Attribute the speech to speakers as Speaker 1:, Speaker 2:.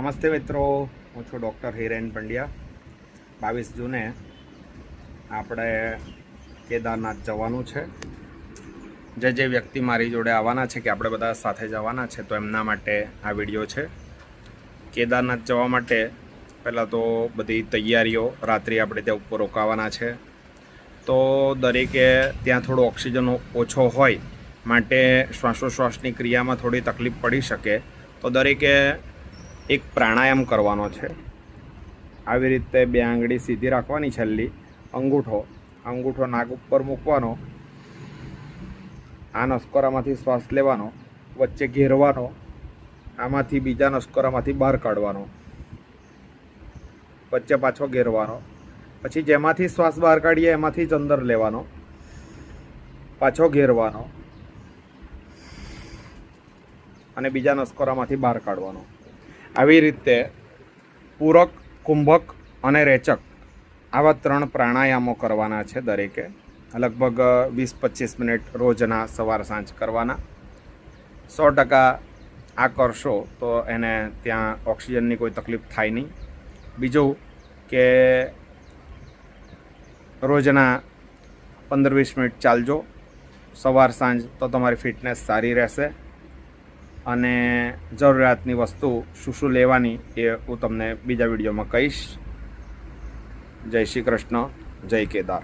Speaker 1: નમસ્તે મિત્રો, હું છું ડૉક્ટર હિરેન પંડ્યા। 22 જૂને આપણે કેદારનાથ જવાનું છે। જે વ્યક્તિ મારી જોડે આવવાના છે કે આપણે બધા સાથે જવાના છે, તો એમના માટે આ વિડીયો છે। કેદારનાથ જવા માટે પહેલાં તો બધી તૈયારીઓ, રાત્રિ આપણે ત્યાં ઉપર રોકાવાના છે, તો દરેકે ત્યાં થોડો ઓક્સિજન ઓછો હોય માટે શ્વાસોશ્વાસની ક્રિયામાં થોડી તકલીફ પડી શકે, તો દરેકે એક પ્રાણાયામ કરવાનો છે। આવી રીતે બે આંગળી સીધી રાખવાની, છેલ્લી અંગૂઠો નાક ઉપર મૂકવાનો, આ નસકોરામાંથી શ્વાસ લેવાનો, વચ્ચે ઘેરવાનો, આમાંથી બીજા નસકોરામાંથી બહાર કાઢવાનો, વચ્ચે પાછો ઘેરવાનો, પછી જેમાંથી શ્વાસ બહાર કાઢીએ એમાંથી જ અંદર લેવાનો, પાછો ઘેરવાનો અને બીજા નસકોરામાંથી બહાર કાઢવાનો। આવી રીતે પૂરક, કુંભક અને રેચક આવા 3 પ્રાણાયામો કરવાના છે દરેકે। લગભગ 20-25 મિનિટ રોજના સવાર સાંજ કરવાના। 100% આ કરશો તો એને ત્યાં ઓક્સિજનની કોઈ તકલીફ થાય નહીં। બીજું કે રોજના 15-20 મિનિટ ચાલજો સવાર સાંજ, તો તમારી ફિટનેસ સારી રહેશે। અને જરૂરિયાતની વસ્તુ શું લેવાની એ હું તમને બીજા વિડીયોમાં કહીશ। જય શ્રી કૃષ્ણ, જય કેદાર।